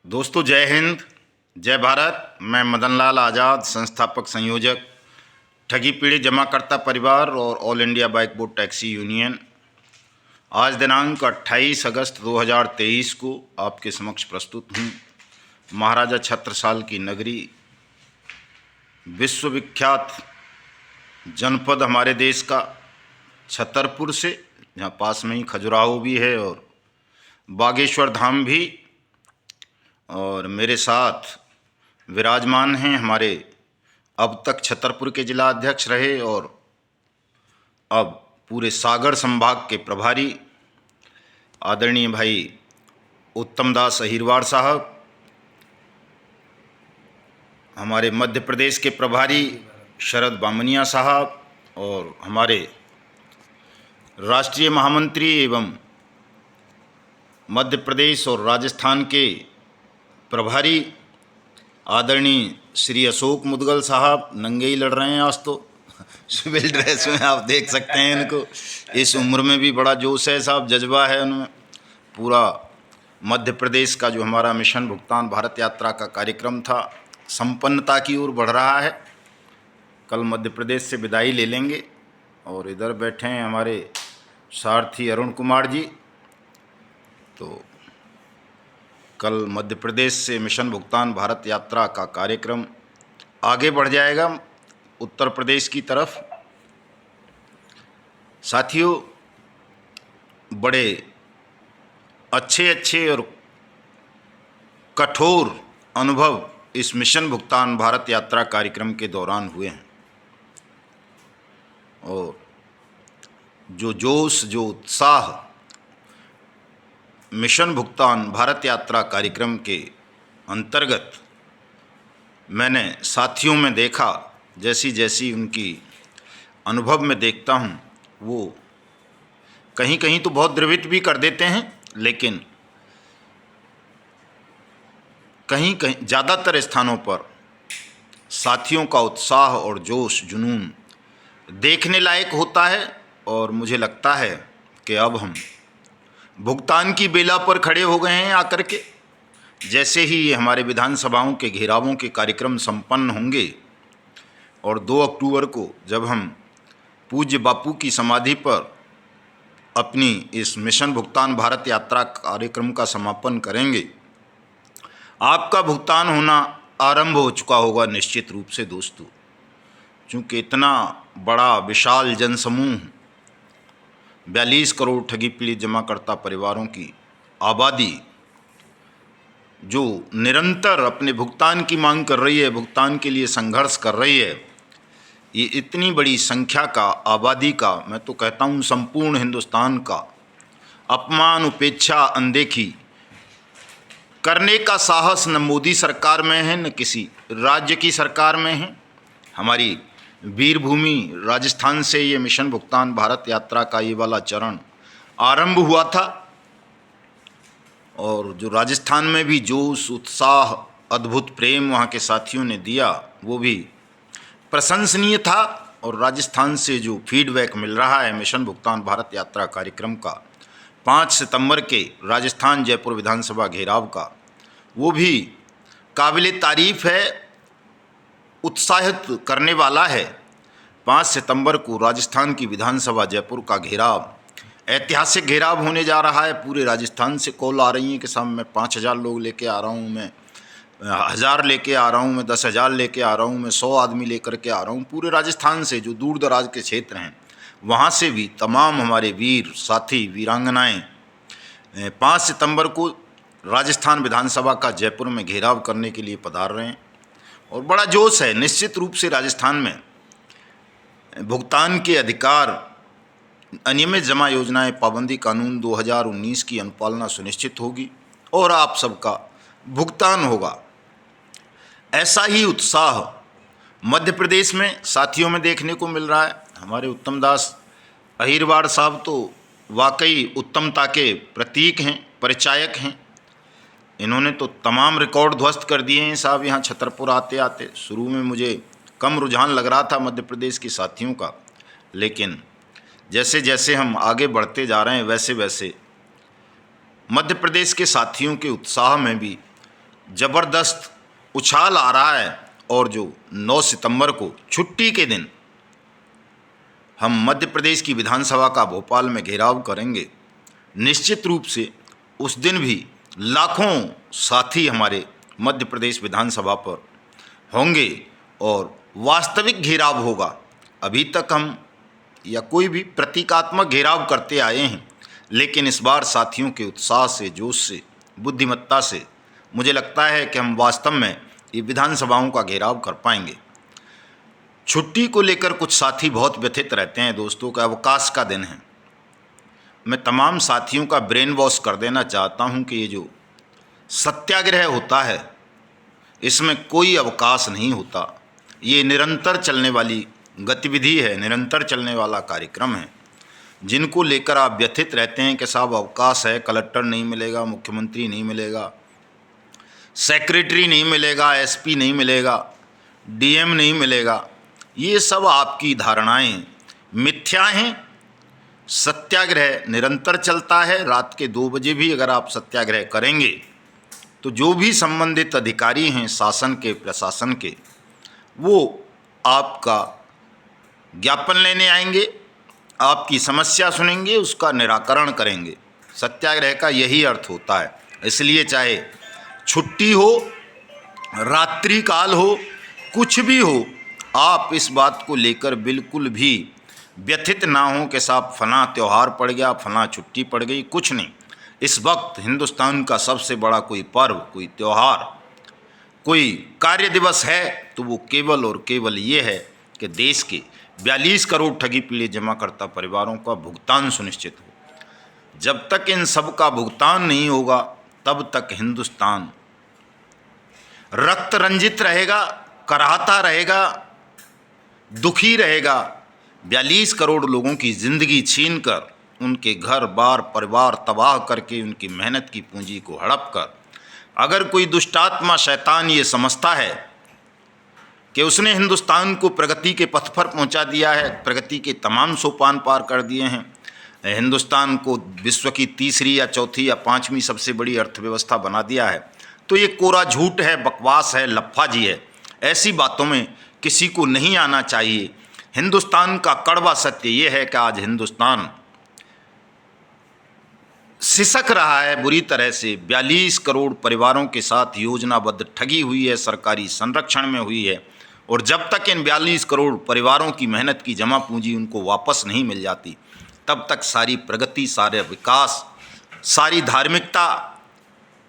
दोस्तों, जय हिंद, जय भारत। मैं मदन लाल आज़ाद, संस्थापक संयोजक ठगी पीड़ित जमाकर्ता परिवार और all India bike board taxi union, आज दिनांक 28 अगस्त 2023 को आपके समक्ष प्रस्तुत हूँ। महाराजा छत्रसाल की नगरी, विश्वविख्यात जनपद हमारे देश का छतरपुर से, जहाँ पास में ही खजुराहो भी है और बागेश्वर धाम भी। और मेरे साथ विराजमान हैं हमारे अब तक छतरपुर के जिला अध्यक्ष रहे और अब पूरे सागर संभाग के प्रभारी आदरणीय भाई उत्तम दास अहिरवार साहब, हमारे मध्य प्रदेश के प्रभारी शरद बामनिया साहब और हमारे राष्ट्रीय महामंत्री एवं मध्य प्रदेश और राजस्थान के प्रभारी आदरणीय श्री अशोक मुदगल साहब। नंगे ही लड़ रहे हैं आज तो, सिविल ड्रेस में, आप देख सकते हैं इनको। इस उम्र में भी बड़ा जोश है साहब, जज्बा है उनमें। पूरा मध्य प्रदेश का जो हमारा मिशन भुगतान भारत यात्रा का कार्यक्रम था, संपन्नता की ओर बढ़ रहा है। कल मध्य प्रदेश से विदाई ले लेंगे और इधर बैठे हैं हमारे सारथी अरुण कुमार जी। तो कल मध्य प्रदेश से मिशन भुगतान भारत यात्रा का कार्यक्रम आगे बढ़ जाएगा उत्तर प्रदेश की तरफ। साथियों, बड़े अच्छे और कठोर अनुभव इस मिशन भुगतान भारत यात्रा कार्यक्रम के दौरान हुए हैं और जो जोश, जो उत्साह मिशन भुगतान भारत यात्रा कार्यक्रम के अंतर्गत मैंने साथियों में देखा, जैसी जैसी उनकी अनुभव में देखता हूँ, वो कहीं कहीं तो बहुत द्रवित भी कर देते हैं, लेकिन कहीं कहीं ज़्यादातर स्थानों पर साथियों का उत्साह और जोश, जुनून देखने लायक होता है। और मुझे लगता है कि अब हम भुगतान की बेला पर खड़े हो गए हैं आकर के। जैसे ही ये हमारे विधानसभाओं के घेरावों के कार्यक्रम संपन्न होंगे और 2 अक्टूबर को जब हम पूज्य बापू की समाधि पर अपनी इस मिशन भुगतान भारत यात्रा कार्यक्रम का समापन करेंगे, आपका भुगतान होना आरंभ हो चुका होगा निश्चित रूप से दोस्तों। चूँकि इतना बड़ा विशाल जनसमूह, 42 करोड़ ठगी पीड़ित जमाकर्ता परिवारों की आबादी जो निरंतर अपने भुगतान की मांग कर रही है, भुगतान के लिए संघर्ष कर रही है, ये इतनी बड़ी संख्या का, आबादी का, मैं तो कहता हूँ संपूर्ण हिंदुस्तान का अपमान, उपेक्षा, अनदेखी करने का साहस न मोदी सरकार में है, न किसी राज्य की सरकार में है। हमारी वीरभूमि राजस्थान से ये मिशन भुगतान भारत यात्रा का ये वाला चरण आरंभ हुआ था और जो राजस्थान में भी जोश, उत्साह, अद्भुत प्रेम वहाँ के साथियों ने दिया, वो भी प्रशंसनीय था। और राजस्थान से जो फीडबैक मिल रहा है मिशन भुगतान भारत यात्रा कार्यक्रम का 5 सितंबर के राजस्थान जयपुर विधानसभा घेराव का, वो भी काबिले तारीफ़ है, उत्साहित करने वाला है। 5 सितंबर को राजस्थान की विधानसभा जयपुर का घेराव ऐतिहासिक घेराव होने जा रहा है। पूरे राजस्थान से कॉल आ रही हैं कि साहब मैं 5,000 लोग लेके आ रहा हूँ, मैं 1,000 लेके आ रहा हूँ, मैं 10,000 लेके आ रहा हूँ, मैं 100 आदमी लेकर के आ रहा हूँ। पूरे राजस्थान से जो दूर दराज के क्षेत्र हैं, वहाँ से भी तमाम हमारे वीर साथी, वीरांगनाएँ 5 सितंबर को राजस्थान विधानसभा का जयपुर में घेराव करने के लिए पधार रहे हैं और बड़ा जोश है। निश्चित रूप से राजस्थान में भुगतान के अधिकार, अनियमित जमा योजनाएं, पाबंदी कानून 2019 की अनुपालना सुनिश्चित होगी और आप सबका भुगतान होगा। ऐसा ही उत्साह मध्य प्रदेश में साथियों में देखने को मिल रहा है। हमारे उत्तम दास अहिरवार साहब तो वाकई उत्तमता के प्रतीक हैं, परिचायक हैं। इन्होंने तो तमाम रिकॉर्ड ध्वस्त कर दिए हैं साहब यहाँ छतरपुर आते आते। शुरू में मुझे कम रुझान लग रहा था मध्य प्रदेश के साथियों का, लेकिन जैसे जैसे हम आगे बढ़ते जा रहे हैं वैसे वैसे मध्य प्रदेश के साथियों के उत्साह में भी ज़बरदस्त उछाल आ रहा है और जो 9 सितंबर को छुट्टी के दिन हम मध्य प्रदेश की विधानसभा का भोपाल में घेराव करेंगे, निश्चित रूप से उस दिन भी लाखों साथी हमारे मध्य प्रदेश विधानसभा पर होंगे और वास्तविक घेराव होगा। अभी तक हम या कोई भी प्रतीकात्मक घेराव करते आए हैं, लेकिन इस बार साथियों के उत्साह से, जोश से, बुद्धिमत्ता से मुझे लगता है कि हम वास्तव में ये विधानसभाओं का घेराव कर पाएंगे। छुट्टी को लेकर कुछ साथी बहुत व्यथित रहते हैं दोस्तों, का अवकाश का दिन है। मैं तमाम साथियों का ब्रेन वॉश कर देना चाहता हूं कि ये जो सत्याग्रह होता है इसमें कोई अवकाश नहीं होता। ये निरंतर चलने वाली गतिविधि है, निरंतर चलने वाला कार्यक्रम है। जिनको लेकर आप व्यथित रहते हैं कि साहब अवकाश है, कलेक्टर नहीं मिलेगा, मुख्यमंत्री नहीं मिलेगा, सेक्रेटरी नहीं मिलेगा, एसपी नहीं मिलेगा, डीएम नहीं मिलेगा, ये सब आपकी धारणाएं मिथ्या हैं। सत्याग्रह निरंतर चलता है। रात के 2 बजे भी अगर आप सत्याग्रह करेंगे तो जो भी संबंधित अधिकारी हैं शासन के, प्रशासन के, वो आपका ज्ञापन लेने आएंगे, आपकी समस्या सुनेंगे, उसका निराकरण करेंगे। सत्याग्रह का यही अर्थ होता है। इसलिए चाहे छुट्टी हो, रात्रि काल हो, कुछ भी हो, आप इस बात को लेकर बिल्कुल भी व्यथित ना हो कि साहब फलां त्यौहार पड़ गया, फलां छुट्टी पड़ गई। कुछ नहीं। इस वक्त हिंदुस्तान का सबसे बड़ा कोई पर्व, कोई त्यौहार, कोई कार्य दिवस है तो वो केवल और केवल ये है कि देश के 42 करोड़ ठगी पीड़ित जमाकर्ता परिवारों का भुगतान सुनिश्चित हो। जब तक इन सब का भुगतान नहीं होगा तब तक हिंदुस्तान रक्त रंजित रहेगा, कराहता रहेगा, दुखी रहेगा। 42 करोड़ लोगों की ज़िंदगी छीनकर, उनके घर बार परिवार तबाह करके, उनकी मेहनत की पूंजी को हड़प कर, अगर कोई दुष्टात्मा शैतान ये समझता है कि उसने हिंदुस्तान को प्रगति के पथ पर पहुंचा दिया है, प्रगति के तमाम सोपान पार कर दिए हैं, हिंदुस्तान को विश्व की 3री या 4थी या 5वीं सबसे बड़ी अर्थव्यवस्था बना दिया है, तो ये कोरा झूठ है, बकवास है, लफ्फाजी है। ऐसी बातों में किसी को नहीं आना चाहिए। हिंदुस्तान का कड़वा सत्य ये है कि आज हिंदुस्तान सिसक रहा है बुरी तरह से। 42 करोड़ परिवारों के साथ योजनाबद्ध ठगी हुई है, सरकारी संरक्षण में हुई है, और जब तक इन 42 करोड़ परिवारों की मेहनत की जमा पूंजी उनको वापस नहीं मिल जाती, तब तक सारी प्रगति, सारे विकास, सारी धार्मिकता,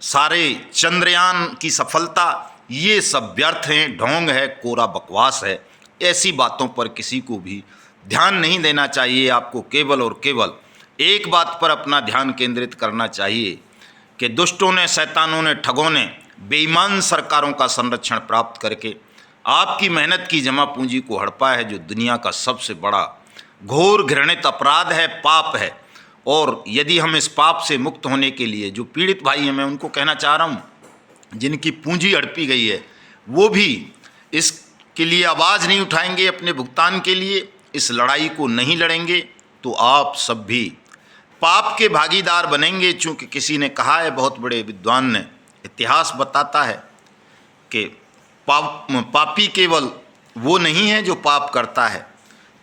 सारे चंद्रयान की सफलता, ये सब व्यर्थ हैं, ढोंग है, कोरा बकवास है। ऐसी बातों पर किसी को भी ध्यान नहीं देना चाहिए। आपको केवल और केवल एक बात पर अपना ध्यान केंद्रित करना चाहिए कि दुष्टों ने, शैतानों ने, ठगों ने, बेईमान सरकारों का संरक्षण प्राप्त करके आपकी मेहनत की जमा पूंजी को हड़पा है, जो दुनिया का सबसे बड़ा घोर घृणित अपराध है, पाप है। और यदि हम इस पाप से मुक्त होने के लिए, जो पीड़ित भाई हैं, मैं उनको कहना चाह रहा हूँ, जिनकी पूंजी हड़पी गई है, वो भी इसके लिए आवाज़ नहीं उठाएंगे, अपने भुगतान के लिए इस लड़ाई को नहीं लड़ेंगे, तो आप सब भी पाप के भागीदार बनेंगे। चूँकि किसी ने कहा है, बहुत बड़े विद्वान ने, इतिहास बताता है कि पापी केवल वो नहीं है जो पाप करता है,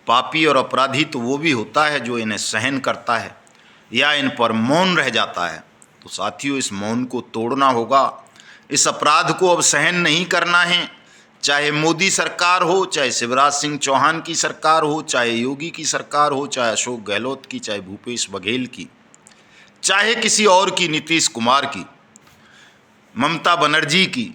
पापी और अपराधी तो वो भी होता है जो इन्हें सहन करता है या इन पर मौन रह जाता है। तो साथियों, इस मौन को तोड़ना होगा। इस अपराध को अब सहन नहीं करना है। चाहे मोदी सरकार हो, चाहे शिवराज सिंह चौहान की सरकार हो, चाहे योगी की सरकार हो, चाहे अशोक गहलोत की, चाहे भूपेश बघेल की, चाहे किसी और की, नीतीश कुमार की, ममता बनर्जी की,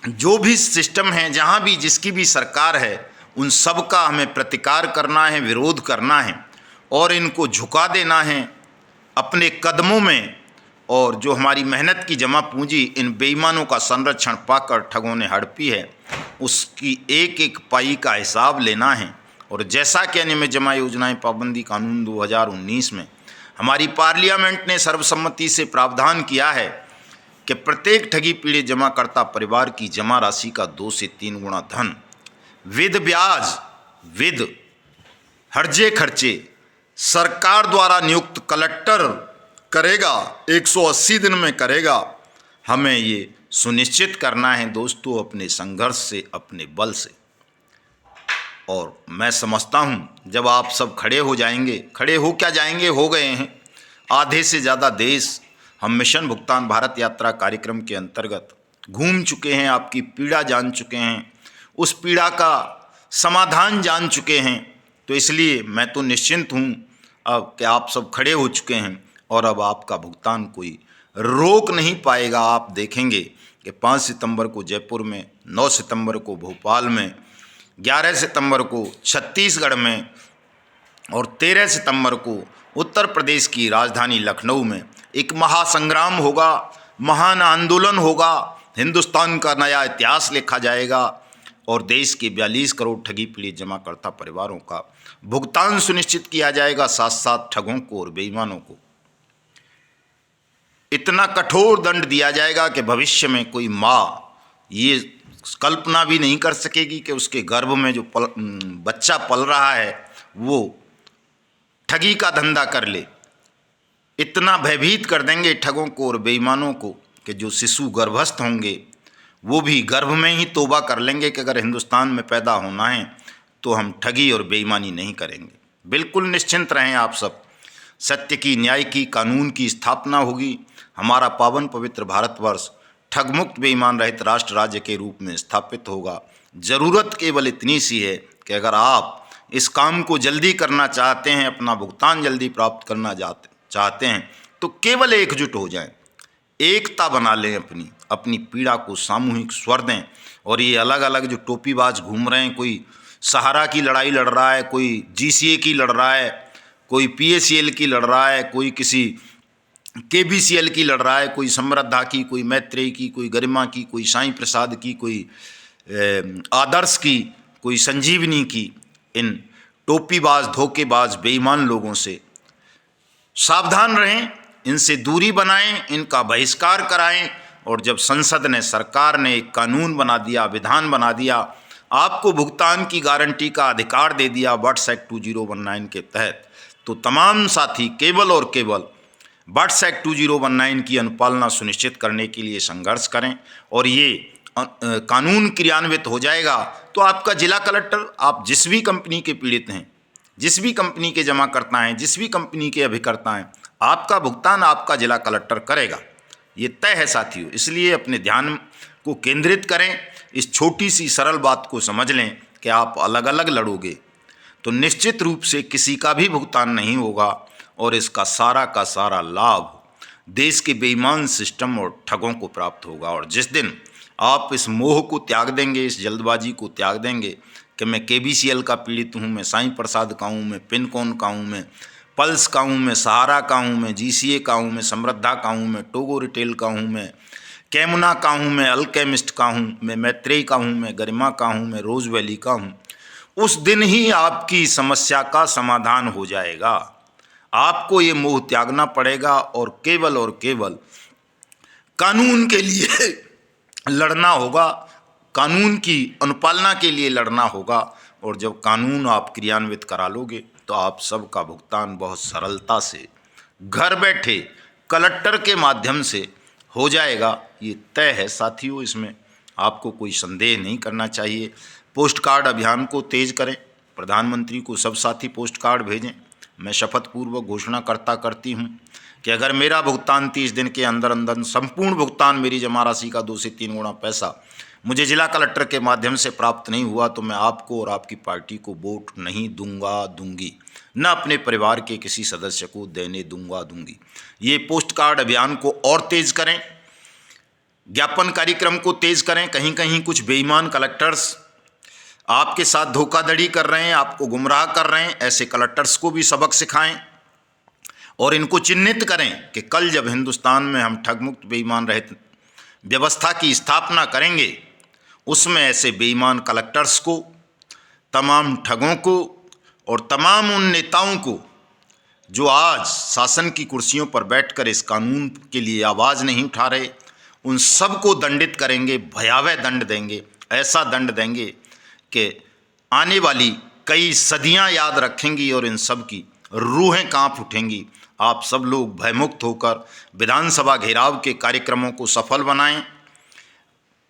जो भी सिस्टम है, जहाँ भी जिसकी भी सरकार है, उन सब का हमें प्रतिकार करना है, विरोध करना है और इनको झुका देना है अपने कदमों में। और जो हमारी मेहनत की जमा पूंजी इन बेईमानों का संरक्षण पाकर ठगों ने हड़पी है, उसकी एक एक पाई का हिसाब लेना है। और जैसा कि अनियमित जमा योजनाएं पाबंदी कानून 2019 में हमारी पार्लियामेंट ने सर्वसम्मति से प्रावधान किया है कि प्रत्येक ठगी पीड़ित जमाकर्ता परिवार की जमा राशि का 2 से 3 गुना धन विद ब्याज, विद हर्जे खर्चे सरकार द्वारा नियुक्त कलेक्टर करेगा, 180 दिन में करेगा। हमें ये सुनिश्चित करना है दोस्तों अपने संघर्ष से, अपने बल से। और मैं समझता हूँ जब आप सब खड़े हो जाएंगे, खड़े हो क्या जाएंगे, हो गए हैं। आधे से ज़्यादा देश हम मिशन भुगतान भारत यात्रा कार्यक्रम के अंतर्गत घूम चुके हैं, आपकी पीड़ा जान चुके हैं, उस पीड़ा का समाधान जान चुके हैं। तो इसलिए मैं तो निश्चिंत हूँ अब कि आप सब खड़े हो चुके हैं और अब आपका भुगतान कोई रोक नहीं पाएगा। आप देखेंगे कि 5 सितंबर को जयपुर में, 9 सितंबर को भोपाल में, 11 सितंबर को छत्तीसगढ़ में और 13 सितंबर को उत्तर प्रदेश की राजधानी लखनऊ में एक महासंग्राम होगा, महान आंदोलन होगा। हिंदुस्तान का नया इतिहास लिखा जाएगा और देश के 42 करोड़ ठगी पीड़ित जमाकर्ता परिवारों का भुगतान सुनिश्चित किया जाएगा, साथ साथ ठगों को और बेईमानों को इतना कठोर दंड दिया जाएगा कि भविष्य में कोई माँ ये कल्पना भी नहीं कर सकेगी कि उसके गर्भ में जो बच्चा पल रहा है वो ठगी का धंधा कर ले। इतना भयभीत कर देंगे ठगों को और बेईमानों को कि जो शिशु गर्भस्थ होंगे वो भी गर्भ में ही तौबा कर लेंगे कि अगर हिंदुस्तान में पैदा होना है तो हम ठगी और बेईमानी नहीं करेंगे। बिल्कुल निश्चिंत रहें आप सब। सत्य की, न्याय की, कानून की स्थापना होगी। हमारा पावन पवित्र भारतवर्ष ठगमुक्त बेईमान रहित राष्ट्र राज्य के रूप में स्थापित होगा। ज़रूरत केवल इतनी सी है कि अगर आप इस काम को जल्दी करना चाहते हैं, अपना भुगतान जल्दी प्राप्त करना चाहते हैं तो केवल एकजुट हो जाएं, एकता बना लें, अपनी पीड़ा को सामूहिक स्वर दें। और ये अलग अलग जो टोपीबाज घूम रहे हैं, कोई सहारा की लड़ाई लड़ रहा है, कोई जीसीए की लड़ रहा है, कोई पीएसीएल की लड़ रहा है, कोई किसी केबीसीएल की लड़ रहा है, कोई समृद्धा की, कोई मैत्रेयी की, कोई गरिमा की, कोई साईं प्रसाद की, कोई आदर्श की, कोई संजीवनी की। इन टोपीबाज, धोखेबाज, बेईमान लोगों से सावधान रहें, इनसे दूरी बनाएं, इनका बहिष्कार कराएं। और जब संसद ने, सरकार ने एक कानून बना दिया, विधान बना दिया, आपको भुगतान की गारंटी का अधिकार दे दिया बट्स एक्ट 2019 के तहत, तो तमाम साथी केवल और केवल बट्स एक्ट 2019 की अनुपालना सुनिश्चित करने के लिए संघर्ष करें। और ये कानून क्रियान्वित हो जाएगा तो आपका जिला कलेक्टर, आप जिस भी कंपनी के पीड़ित हैं, जिस भी कंपनी के जमाकर्ता हैं, जिस भी कंपनी के अभिकर्ता हैं, आपका भुगतान आपका जिला कलेक्टर करेगा। ये तय है साथियों। इसलिए अपने ध्यान को केंद्रित करें, इस छोटी सी सरल बात को समझ लें कि आप अलग अलग लड़ोगे तो निश्चित रूप से किसी का भी भुगतान नहीं होगा और इसका सारा का सारा लाभ देश के बेईमान सिस्टम और ठगों को प्राप्त होगा। और जिस दिन आप इस मोह को त्याग देंगे, इस जल्दबाजी को त्याग देंगे कि मैं केबीसीएल का पीड़ित हूँ, मैं साईं प्रसाद का हूँ, मैं पिनकॉन का हूँ, मैं पल्स का हूँ, मैं सहारा का हूँ, मैं जीसीए का हूँ, मैं समृद्धा का हूँ, मैं टोगो रिटेल का हूँ, मैं कैमुना का हूँ, मैं अल्केमिस्ट का हूँ, मैं मैत्रेयी का हूँ, मैं गरिमा का हूँ, मैं रोज वैली का हूँ, उस दिन ही आपकी समस्या का समाधान हो जाएगा। आपको ये मोह त्यागना पड़ेगा और केवल कानून के लिए लड़ना होगा, कानून की अनुपालना के लिए लड़ना होगा। और जब कानून आप क्रियान्वित करा लोगे तो आप सबका भुगतान बहुत सरलता से घर बैठे कलेक्टर के माध्यम से हो जाएगा। ये तय है साथियों, इसमें आपको कोई संदेह नहीं करना चाहिए। पोस्ट कार्ड अभियान को तेज करें, प्रधानमंत्री को सब साथी पोस्ट कार्ड भेजें। मैं शपथपूर्वक घोषणा करती हूँ कि अगर मेरा भुगतान 30 दिन के अंदर अंदर संपूर्ण भुगतान, मेरी जमा राशि का 2 से 3 गुना पैसा मुझे जिला कलेक्टर के माध्यम से प्राप्त नहीं हुआ तो मैं आपको और आपकी पार्टी को वोट नहीं दूंगी, न अपने परिवार के किसी सदस्य को देने दूंगी। ये पोस्ट कार्ड अभियान को और तेज करें, ज्ञापन कार्यक्रम को तेज करें। कहीं कहीं कुछ बेईमान कलेक्टर्स आपके साथ धोखाधड़ी कर रहे हैं, आपको गुमराह कर रहे हैं। ऐसे कलेक्टर्स को भी सबक सिखाएं और इनको चिन्हित करें कि कल जब हिंदुस्तान में हम ठगमुक्त बेईमान रहित व्यवस्था की स्थापना करेंगे उसमें ऐसे बेईमान कलेक्टर्स को, तमाम ठगों को और तमाम उन नेताओं को जो आज शासन की कुर्सियों पर बैठकर इस कानून के लिए आवाज़ नहीं उठा रहे, उन सबको दंडित करेंगे, भयावह दंड देंगे। ऐसा दंड देंगे कि आने वाली कई सदियां याद रखेंगी और इन सब की रूहें कांप उठेंगी। आप सब लोग भयमुक्त होकर विधानसभा घेराव के कार्यक्रमों को सफल बनाएं।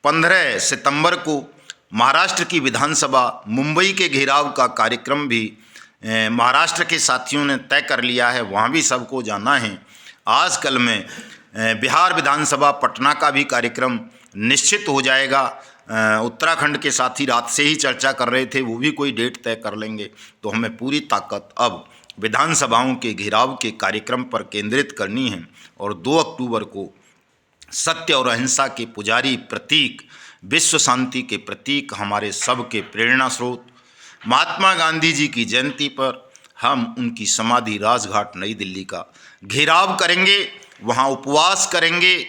15 सितंबर को महाराष्ट्र की विधानसभा मुंबई के घेराव का कार्यक्रम भी महाराष्ट्र के साथियों ने तय कर लिया है, वहाँ भी सबको जाना है। आजकल में बिहार विधानसभा पटना का भी कार्यक्रम निश्चित हो जाएगा। उत्तराखंड के साथी रात से ही चर्चा कर रहे थे, वो भी कोई डेट तय कर लेंगे। तो हमें पूरी ताकत अब विधानसभाओं के घेराव के कार्यक्रम पर केंद्रित करनी है और 2 अक्टूबर को सत्य और अहिंसा के पुजारी प्रतीक, विश्व शांति के प्रतीक, हमारे सबके प्रेरणा स्रोत महात्मा गांधी जी की जयंती पर हम उनकी समाधि राजघाट नई दिल्ली का घेराव करेंगे, वहाँ उपवास करेंगे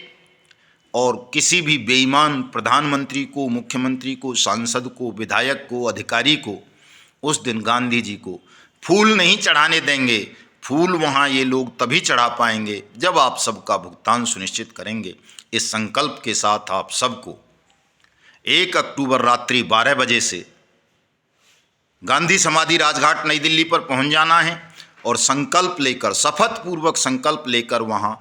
और किसी भी बेईमान प्रधानमंत्री को, मुख्यमंत्री को, सांसद को, विधायक को, अधिकारी को उस दिन गांधी जी को फूल नहीं चढ़ाने देंगे। फूल वहाँ ये लोग तभी चढ़ा पाएंगे जब आप सबका भुगतान सुनिश्चित करेंगे। इस संकल्प के साथ आप सबको 1 अक्टूबर रात्रि 12 बजे से गांधी समाधि राजघाट नई दिल्ली पर पहुंच जाना है और संकल्प लेकर, शपथ पूर्वक संकल्प लेकर वहां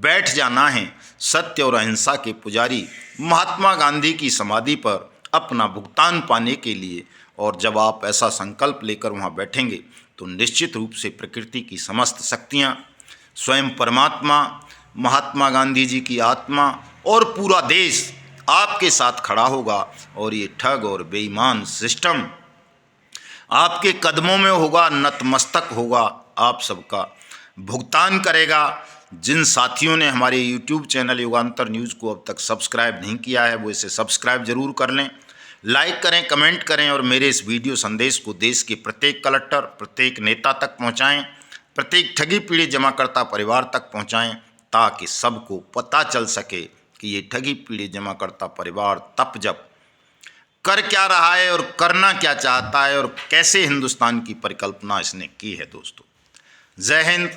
बैठ जाना है सत्य और अहिंसा के पुजारी महात्मा गांधी की समाधि पर अपना भुगतान पाने के लिए। और जब आप ऐसा संकल्प लेकर वहां बैठेंगे तो निश्चित रूप से प्रकृति की समस्त शक्तियां, स्वयं परमात्मा, महात्मा गांधी जी की आत्मा और पूरा देश आपके साथ खड़ा होगा और ये ठग और बेईमान सिस्टम आपके कदमों में होगा, नतमस्तक होगा, आप सबका भुगतान करेगा। जिन साथियों ने हमारे YouTube चैनल युगांतर न्यूज़ को अब तक सब्सक्राइब नहीं किया है वो इसे सब्सक्राइब जरूर कर लें, लाइक करें, कमेंट करें और मेरे इस वीडियो संदेश को देश के प्रत्येक कलेक्टर, प्रत्येक नेता तक पहुंचाएं, प्रत्येक ठगी पीड़ित जमाकर्ता परिवार तक पहुंचाएं, ताकि सबको पता चल सके कि ये ठगी पीड़ित जमाकर्ता परिवार तप जप कर क्या रहा है और करना क्या चाहता है और कैसे हिंदुस्तान की परिकल्पना इसने की है। दोस्तों, जय हिंद,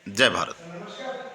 जय भारत।